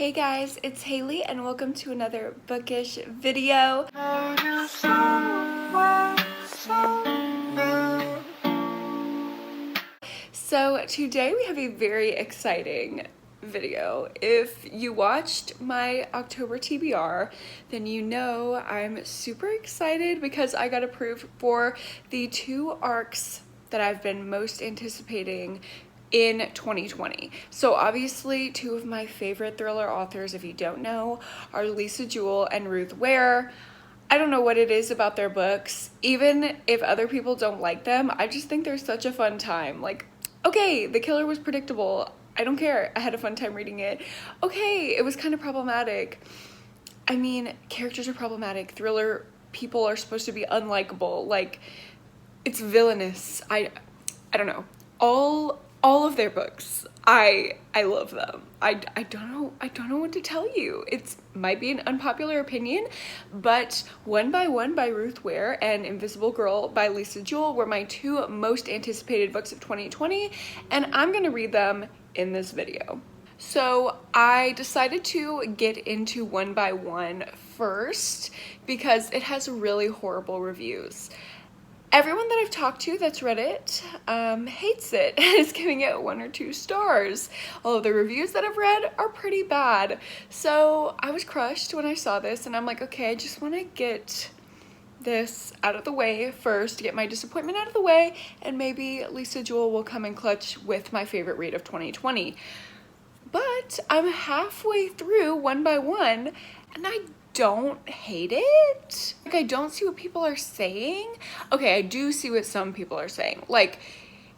Hey guys, it's Haley and welcome to another bookish video. So today we have a very exciting video. If you watched my October TBR, then you know I'm super excited because I got approved for the two arcs that I've been most anticipating in 2020. So obviously two of my favorite thriller authors, if you don't know, are Lisa Jewell and Ruth Ware. I don't know what it is about their books. Even if other people don't like them, I just think they're such a fun time. Like, okay, the killer was predictable. I don't care. I had a fun time reading it. Okay, it was kind of problematic. I mean, characters are problematic. Thriller people are supposed to be unlikable. Like, it's villainous. I don't know. All of their books, I love them. I don't know what to tell you. It might be an unpopular opinion, but One by One by Ruth Ware and Invisible Girl by Lisa Jewell were my two most anticipated books of 2020, and I'm gonna read them in this video. So I decided to get into One by One first because it has really horrible reviews. Everyone that I've talked to that's read it hates it and is giving it 1 or 2 stars. All of the reviews that I've read are pretty bad. So I was crushed when I saw this and I'm like, okay, I just want to get this out of the way first, get my disappointment out of the way, and maybe Lisa Jewell will come in clutch with my favorite read of 2020. But I'm halfway through One by One and I don't hate it. Like, I don't see what people are saying. Okay, I do see what some people are saying. Like,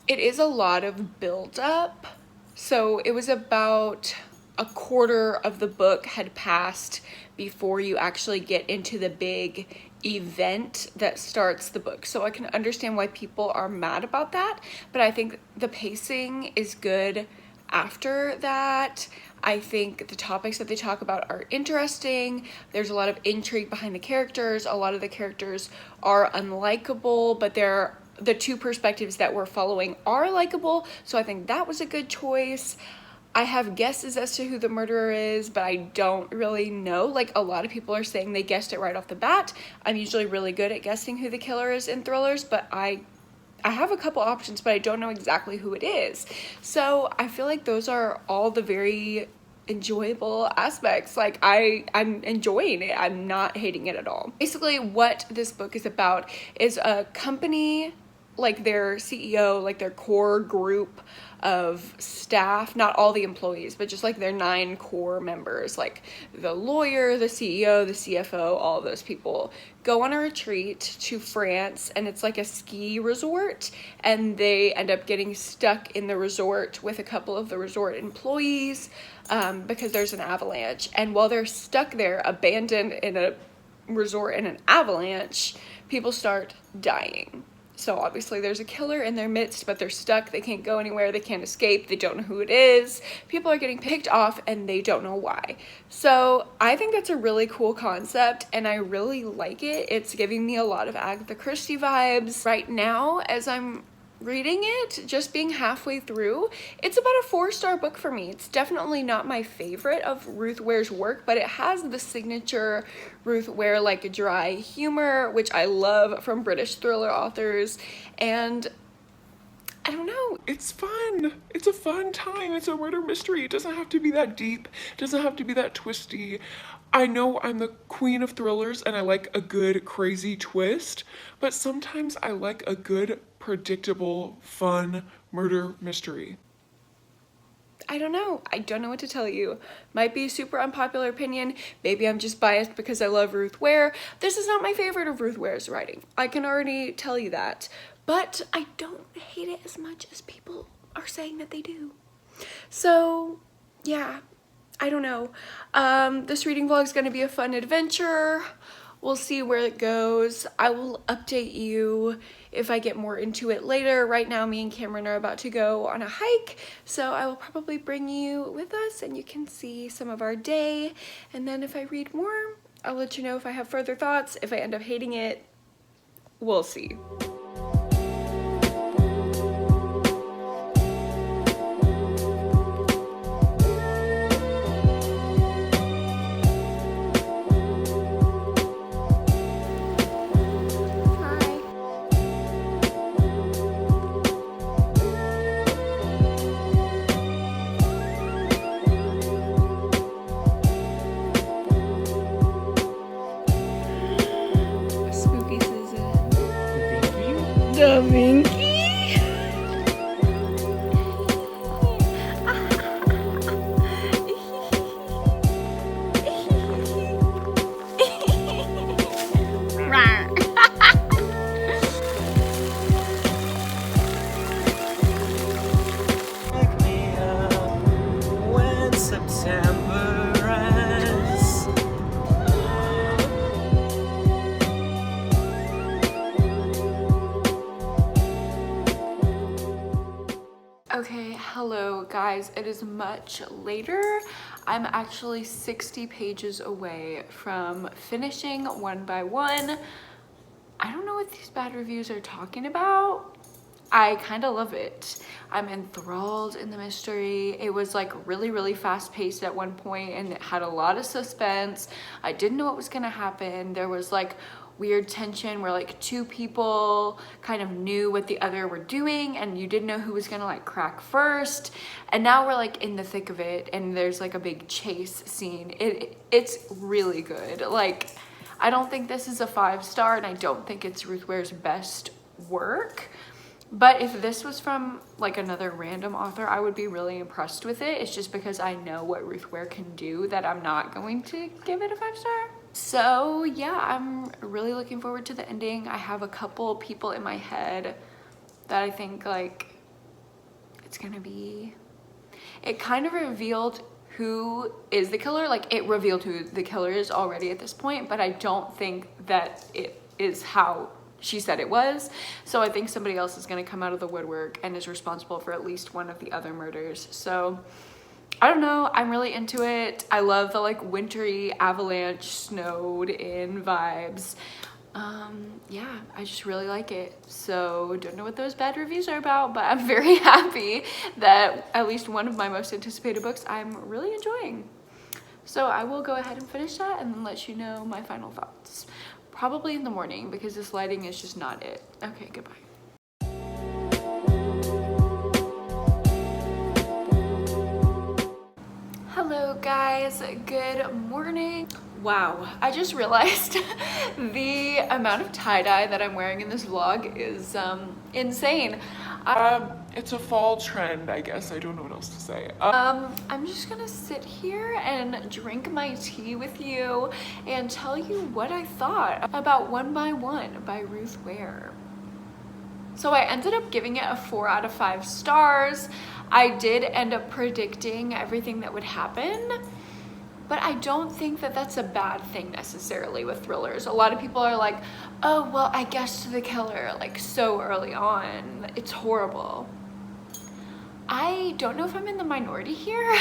it is a lot of build up. So it was about a quarter of the book had passed before you actually get into the big event that starts the book. So I can understand why people are mad about that, but I think the pacing is good after that. I think the topics that they talk about are interesting. There's a lot of intrigue behind the characters. A lot of the characters are unlikable, but the two perspectives that we're following are likable. So I think that was a good choice. I have guesses as to who the murderer is, but I don't really know. Like, a lot of people are saying they guessed it right off the bat. I'm usually really good at guessing who the killer is in thrillers, but I have a couple options, but I don't know exactly who it is. So I feel like those are all the very enjoyable aspects. Like, I'm enjoying it. I'm not hating it at all. Basically, what this book is about is a company, like their CEO, like their core group of staff, not all the employees, but just like their 9 core members, like the lawyer, the CEO, the CFO, all of those people go on a retreat to France, and it's like a ski resort, and they end up getting stuck in the resort with a couple of the resort employees because there's an avalanche. And while they're stuck there, abandoned in a resort in an avalanche, people start dying. So obviously there's a killer in their midst, but they're stuck. They can't go anywhere. They can't escape. They don't know who it is. People are getting picked off and they don't know why. So I think that's a really cool concept and I really like it. It's giving me a lot of Agatha Christie vibes. Right now, as I'm reading it, just being halfway through, it's about a 4-star book for me. It's definitely not my favorite of Ruth Ware's work, but it has the signature Ruth Ware like dry humor, which I love from British thriller authors, and I don't know. It's fun. It's a fun time. It's a murder mystery. It doesn't have to be that deep. It doesn't have to be that twisty. I know I'm the queen of thrillers and I like a good crazy twist, but sometimes I like a good, predictable, fun murder mystery. I don't know. I don't know what to tell you. Might be a super unpopular opinion. Maybe I'm just biased because I love Ruth Ware. This is not my favorite of Ruth Ware's writing. I can already tell you that. But I don't hate it as much as people are saying that they do. So, yeah. I don't know. This reading vlog is going to be a fun adventure. We'll see where it goes. I will update you if I get more into it later. Right now, me and Cameron are about to go on a hike, so I will probably bring you with us and you can see some of our day. And then if I read more, I'll let you know if I have further thoughts. If I end up hating it, we'll see. Da Vinci. When September ends. Okay, hello guys. It is much later. I'm actually 60 pages away from finishing One by One. I don't know what these bad reviews are talking about. I kind of love it. I'm enthralled in the mystery. It was like really fast paced at one point and it had a lot of suspense. I didn't know what was gonna happen. There was like weird tension where like two people kind of knew what the other were doing and you didn't know who was gonna like crack first. And now we're like in the thick of it and there's like a big chase scene. It's really good. Like, I don't think this is a 5-star and I don't think it's Ruth Ware's best work. But if this was from like another random author, I would be really impressed with it. It's just because I know what Ruth Ware can do that I'm not going to give it a 5-star. So yeah, I'm really looking forward to the ending. I have a couple people in my head that I think like it's gonna be. It kind of revealed who is the killer. Like it revealed who the killer is already at this point, but I don't think that it is how she said it was. So I think somebody else is gonna come out of the woodwork and is responsible for at least one of the other murders. So I don't know, I'm really into it. I love the like wintry avalanche snowed in vibes. Yeah, I just really like it. So don't know what those bad reviews are about, but I'm very happy that at least one of my most anticipated books I'm really enjoying. So I will go ahead and finish that and then let you know my final thoughts. Probably in the morning because this lighting is just not it. Okay, goodbye. Hello guys, good morning. Wow, I just realized the amount of tie-dye that I'm wearing in this vlog is insane. It's a fall trend, I guess. I don't know what else to say. I'm just gonna sit here and drink my tea with you and tell you what I thought about One by One by Ruth Ware. So I ended up giving it a 4 out of 5 stars. I did end up predicting everything that would happen, but I don't think that that's a bad thing necessarily with thrillers. A lot of people are like, oh, well, I guessed the killer like so early on. It's horrible. I don't know if I'm in the minority here,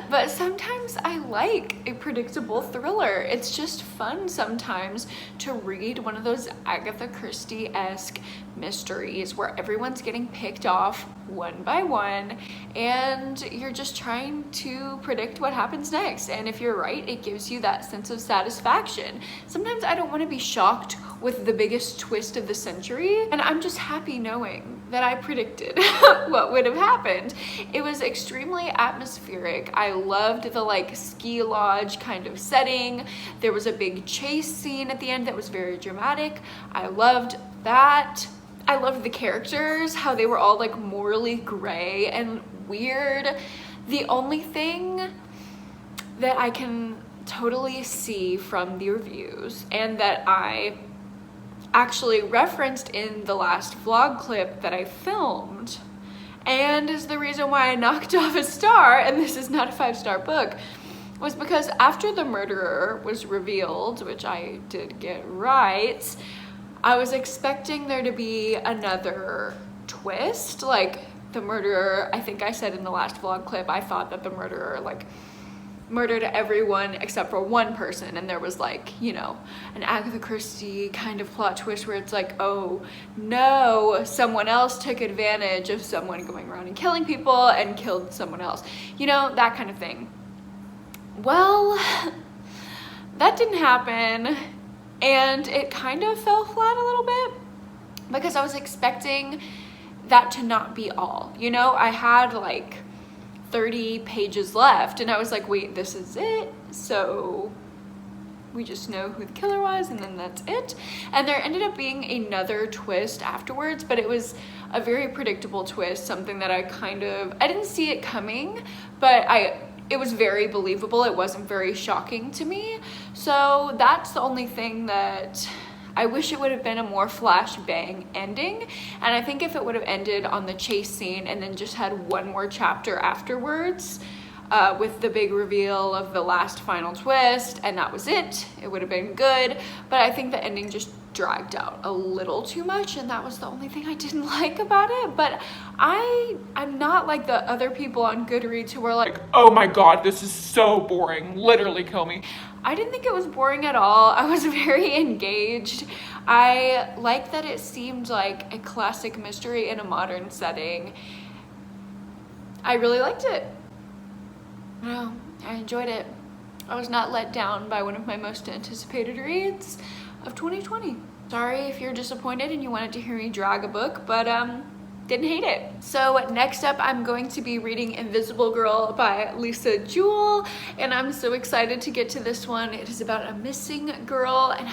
but sometimes I like a predictable thriller. It's just fun sometimes to read one of those Agatha Christie-esque mysteries where everyone's getting picked off one by one and you're just trying to predict what happens next. And if you're right, it gives you that sense of satisfaction. Sometimes I don't want to be shocked with the biggest twist of the century, and I'm just happy knowing that I predicted what would have happened. It was extremely atmospheric. I loved the like ski lodge kind of setting. There was a big chase scene at the end that was very dramatic. I loved that. I loved the characters, how they were all like morally gray and weird. The only thing that I can totally see from the reviews and that I actually referenced in the last vlog clip that I filmed and is the reason why I knocked off a star, and this is not a 5-star book, was because after the murderer was revealed, which I did get right, I was expecting there to be another twist. Like the murderer, I think I said in the last vlog clip, I thought that the murderer like murdered everyone except for one person, and there was like, you know, an Agatha Christie kind of plot twist where it's like, oh no, someone else took advantage of someone going around and killing people and killed someone else, you know, that kind of thing. Well, that didn't happen, and it kind of fell flat a little bit because I was expecting that to not be all, you know. I had like 30 pages left and I was like, wait, this is it? So we just know who the killer was and then that's it. And there ended up being another twist afterwards, but it was a very predictable twist, something that I didn't see it coming, but it was very believable. It wasn't very shocking to me. So that's the only thing that I wish it would have been a more flashbang ending. And I think if it would have ended on the chase scene and then just had one more chapter afterwards, with the big reveal of the last final twist, and that was it, it would have been good. But I think the ending just dragged out a little too much, and that was the only thing I didn't like about it. But I'm not like the other people on Goodreads who were like, oh my god, this is so boring, literally kill me. I didn't think it was boring at all. I was very engaged. I like that it seemed like a classic mystery in a modern setting. I really liked it. Wow, I enjoyed it. I was not let down by one of my most anticipated reads of 2020. Sorry if you're disappointed and you wanted to hear me drag a book, but didn't hate it. So next up, I'm going to be reading Invisible Girl by Lisa Jewell, and I'm so excited to get to this one. It is about a missing girl, and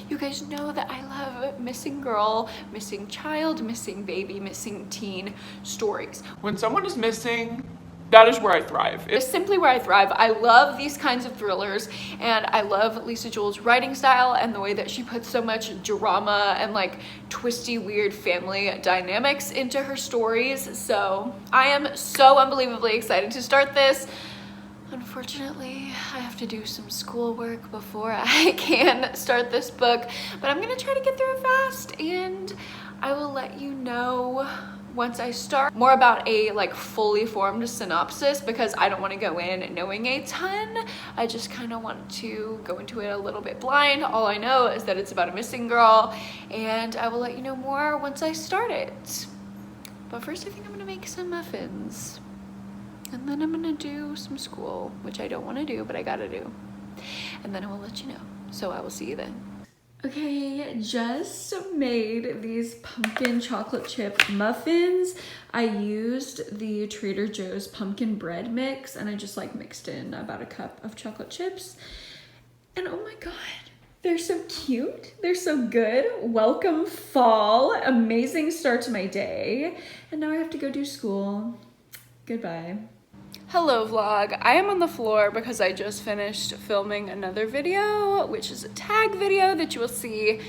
you guys know that I love missing girl, missing child, missing baby, missing teen stories. When someone is missing, that is where I thrive. It's simply where I thrive. I love these kinds of thrillers, and I love Lisa Jewell's writing style and the way that she puts so much drama and like twisty, weird family dynamics into her stories. So I am so unbelievably excited to start this. Unfortunately, I have to do some schoolwork before I can start this book, but I'm gonna try to get through it fast, and I will let you know once I start more about a like fully formed synopsis, because I don't want to go in knowing a ton. I just kind of want to go into it a little bit blind. All I know is that it's about a missing girl, and I will let you know more once I start it. But first, I think I'm gonna make some muffins, and then I'm gonna do some school, which I don't want to do, but I gotta do, and then I will let you know. So I will see you then. Okay, just made these pumpkin chocolate chip muffins. I used the Trader Joe's pumpkin bread mix, and I just like mixed in about a cup of chocolate chips. And oh my god, they're so cute. They're so good. Welcome fall. Amazing start to my day. And now I have to go do school. Goodbye. Hello vlog, I am on the floor because I just finished filming another video, which is a tag video that you will see.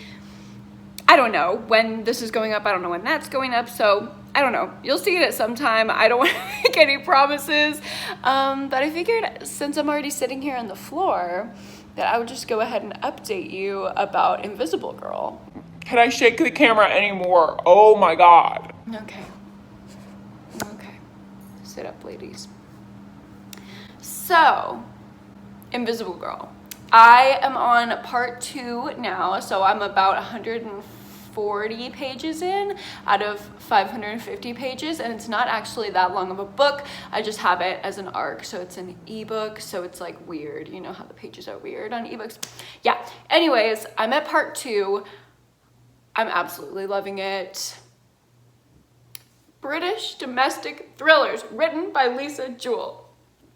I don't know when this is going up, I don't know when that's going up, so I don't know. You'll see it at some time. I don't want to make any promises, but I figured since I'm already sitting here on the floor that I would just go ahead and update you about Invisible Girl. Can I shake the camera anymore? Oh my god. Okay. Sit up, ladies. So, Invisible Girl. I am on part 2 now, so I'm about 140 pages in out of 550 pages, and it's not actually that long of a book. I just have it as an ARC, so it's an ebook, so it's like weird. You know how the pages are weird on ebooks? Yeah. Anyways, I'm at part 2. I'm absolutely loving it. British domestic thrillers written by Lisa Jewell.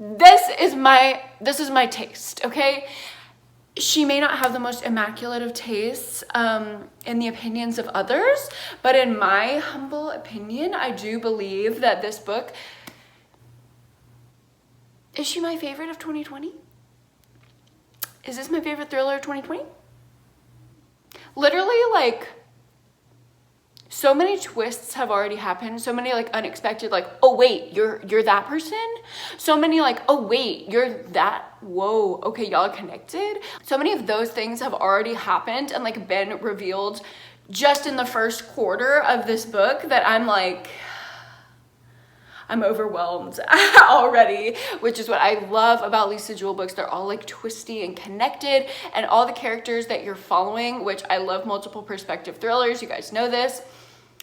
This is my taste, okay? She may not have the most immaculate of tastes in the opinions of others, but in my humble opinion, I do believe that this book, is she my favorite of 2020? Is this my favorite thriller of 2020? Literally, like, so many twists have already happened. So many like unexpected, like, oh wait, you're that person. So many like, oh wait, you're that. Whoa, okay, y'all are connected. So many of those things have already happened and like been revealed just in the first quarter of this book that I'm like, I'm overwhelmed already, which is what I love about Lisa Jewell books. They're all like twisty and connected, and all the characters that you're following, which I love multiple perspective thrillers. You guys know this.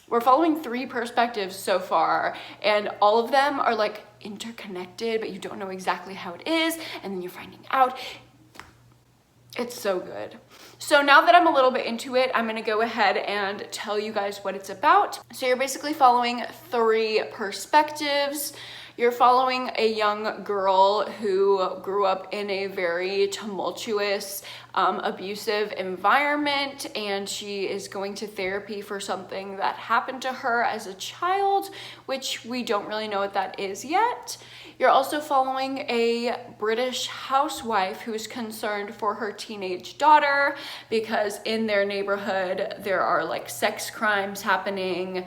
We're following 3 perspectives so far, and all of them are like interconnected, but you don't know exactly how it is, and then you're finding out. It's so good. So now that I'm a little bit into it, I'm gonna go ahead and tell you guys what it's about. So you're basically following 3 perspectives. You're following a young girl who grew up in a very tumultuous, abusive environment, and she is going to therapy for something that happened to her as a child, which we don't really know what that is yet. You're also following a British housewife who's concerned for her teenage daughter because in their neighborhood there are like sex crimes happening,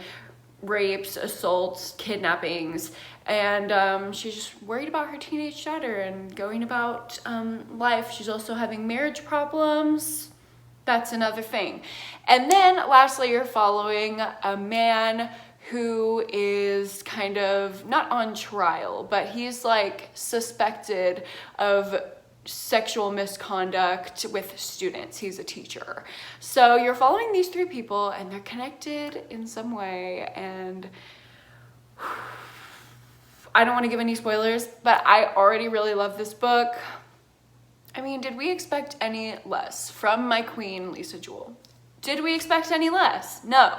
rapes, assaults, kidnappings, and she's just worried about her teenage daughter and going about life. She's also having marriage problems. That's another thing. And then lastly, you're following a man who is kind of not on trial, but he's like suspected of sexual misconduct with students. He's a teacher. So you're following these three people and they're connected in some way, and I don't want to give any spoilers, but I already really love this book. I mean, did we expect any less from my queen, Lisa Jewell? Did we expect any less? No.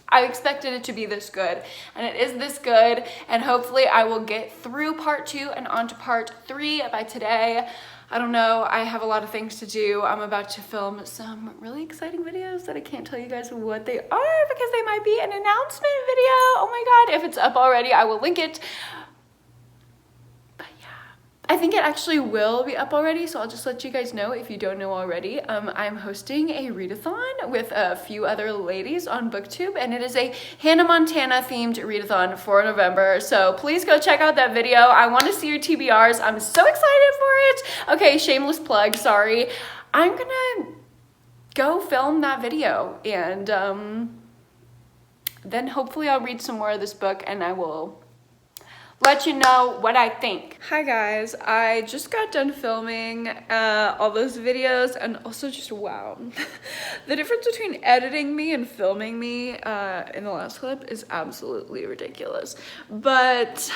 I expected it to be this good, and it is this good, and hopefully I will get through part 2 and on to part 3 by today. I don't know, I have a lot of things to do. I'm about to film some really exciting videos that I can't tell you guys what they are because they might be an announcement video. Oh my god, if it's up already, I will link it. I think it actually will be up already, so I'll just let you guys know if you don't know already. I'm hosting a read-a-thon with a few other ladies on BookTube, and it is a Hannah Montana themed read-a-thon for November, so please go check out that video. I want to see your TBRs. I'm so excited for it. Okay, shameless plug, sorry. I'm gonna go film that video, and then hopefully I'll read some more of this book and I will let you know what I think. Hi guys, I just got done filming all those videos, and also just wow. The difference between editing me and filming me in the last clip is absolutely ridiculous. But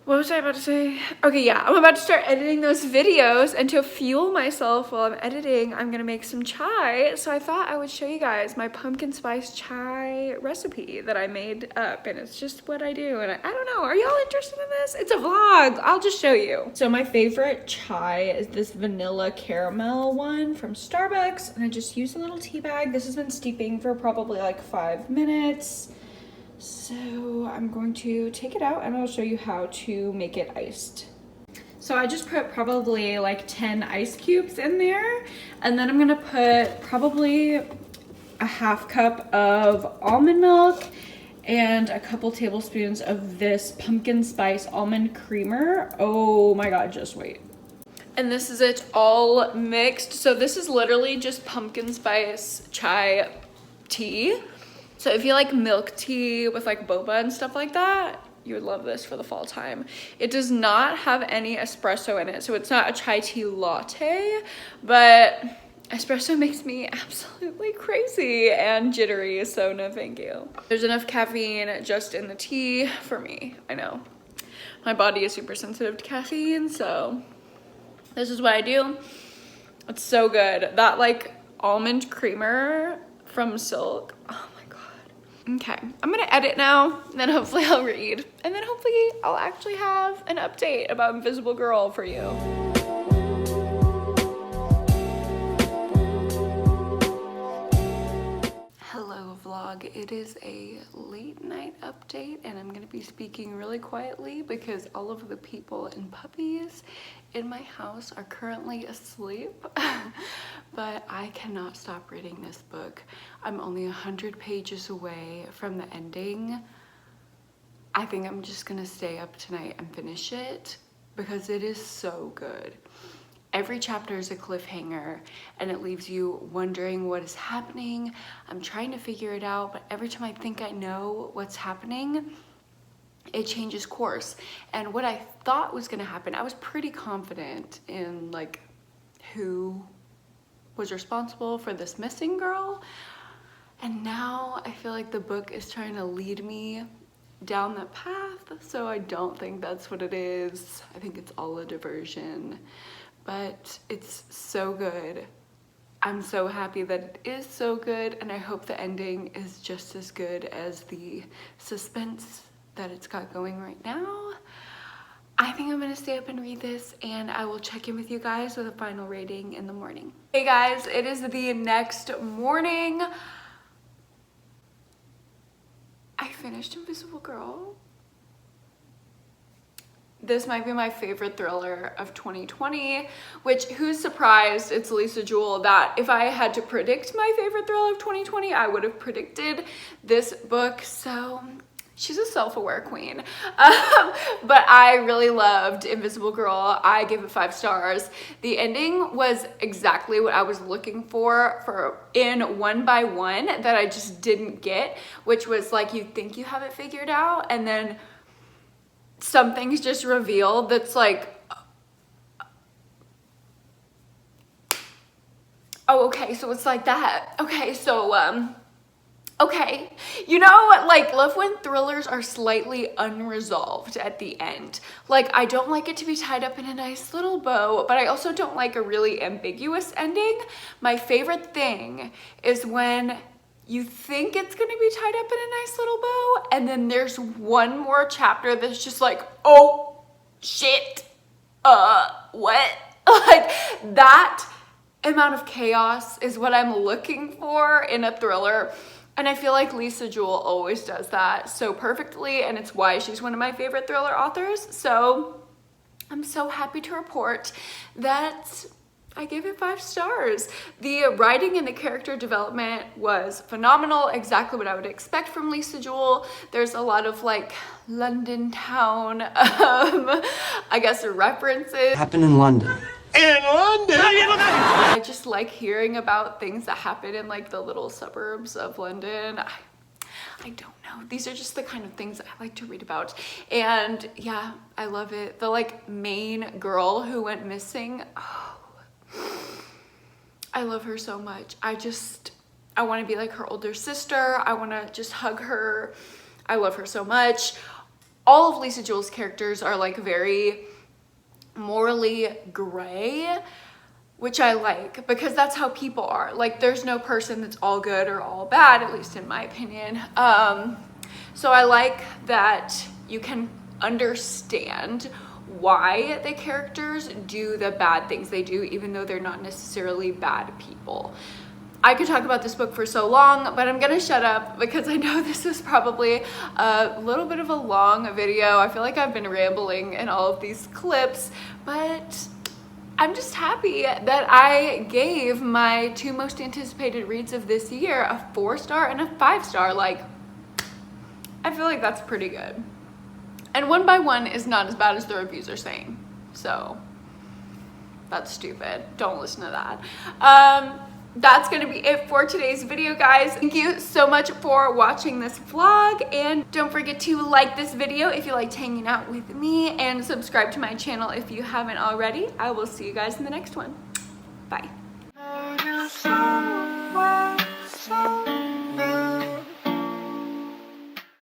what was I about to say? Okay, yeah, I'm about to start editing those videos, and to fuel myself while I'm editing, I'm gonna make some chai. So I thought I would show you guys my pumpkin spice chai recipe that I made up, and it's just what I do. And I don't know, are y'all interested in this? It's a vlog, I'll just show you. So my favorite chai is this vanilla caramel one from Starbucks, and I just use a little tea bag. This has been steeping for probably like 5 minutes. So I'm going to take it out and I'll show you how to make it iced. So I just put probably like 10 ice cubes in there, and then I'm gonna put probably a half cup of almond milk and a couple tablespoons of this pumpkin spice almond creamer. Oh my god, just wait. And this is it all mixed. So this is literally just pumpkin spice chai tea. So if you like milk tea with like boba and stuff like that, you would love this for the fall time. It does not have any espresso in it, so it's not a chai tea latte, but espresso makes me absolutely crazy and jittery, so no thank you. There's enough caffeine just in the tea for me, I know. My body is super sensitive to caffeine, so this is what I do. It's so good. That like almond creamer from Silk, oh my god. Okay, I'm gonna edit now, and then hopefully I'll read, and then hopefully I'll actually have an update about Invisible Girl for you. Hello vlog, it is a late night update, and I'm gonna be speaking really quietly because all of the people and puppies in my house are currently asleep. But I cannot stop reading this book. I'm only 100 pages away from the ending. I think I'm just gonna stay up tonight and finish it because it is so good. Every chapter is a cliffhanger and it leaves you wondering what is happening. I'm trying to figure it out, but every time I think I know what's happening, it changes course. And what I thought was gonna happen, I was pretty confident in like who was responsible for this missing girl. And now I feel like the book is trying to lead me down that path, so I don't think that's what it is. I think it's all a diversion, but it's so good. I'm so happy that it is so good, and I hope the ending is just as good as the suspense that it's got going right now. I think I'm gonna stay up and read this, and I will check in with you guys with a final rating in the morning. Hey guys, it is the next morning. I finished Invisible Girl. This might be my favorite thriller of 2020, which, who's surprised? It's Lisa Jewell that if I had to predict my favorite thriller of 2020, I would have predicted this book. So she's a self-aware queen. But I really loved Invisible Girl. I gave it 5 stars. The ending was exactly what I was looking for in One by One that I just didn't get, which was like, you think you have it figured out, and then something's just revealed that's like, oh, okay, so it's like that. Okay, so, okay. You know, like, love when thrillers are slightly unresolved at the end. Like, I don't like it to be tied up in a nice little bow, but I also don't like a really ambiguous ending. My favorite thing is when you think it's gonna be tied up in a nice little bow, and then there's one more chapter that's just like, oh, shit, what? Like, that amount of chaos is what I'm looking for in a thriller. And I feel like Lisa Jewell always does that so perfectly, and it's why she's one of my favorite thriller authors. So I'm so happy to report that I gave it 5 stars. The writing and the character development was phenomenal, exactly what I would expect from Lisa Jewell. There's a lot of like London town, I guess, references. Happened in London. In London! I just like hearing about things that happen in like the little suburbs of London. I don't know. These are just the kind of things I like to read about. And yeah, I love it. The like main girl who went missing, oh, I love her so much. I want to be like her older sister. I want to just hug her. I love her so much. All of Lisa Jewell's characters are like very morally gray, which I like, because that's how people are. Like, there's no person that's all good or all bad, at least in my opinion. So I like that you can understand why the characters do the bad things they do, even though they're not necessarily bad people. I could talk about this book for so long, but I'm gonna shut up because I know this is probably a little bit of a long video. I feel like I've been rambling in all of these clips, but I'm just happy that I gave my 2 most anticipated reads of this year a 4-star and a 5-star. Like, I feel like that's pretty good. And One by One is not as bad as the reviews are saying. So that's stupid. Don't listen to that. That's gonna be it for today's video, guys. Thank you so much for watching this vlog, and don't forget to like this video if you liked hanging out with me, and subscribe to my channel if you haven't already. I will see you guys in the next one. Bye.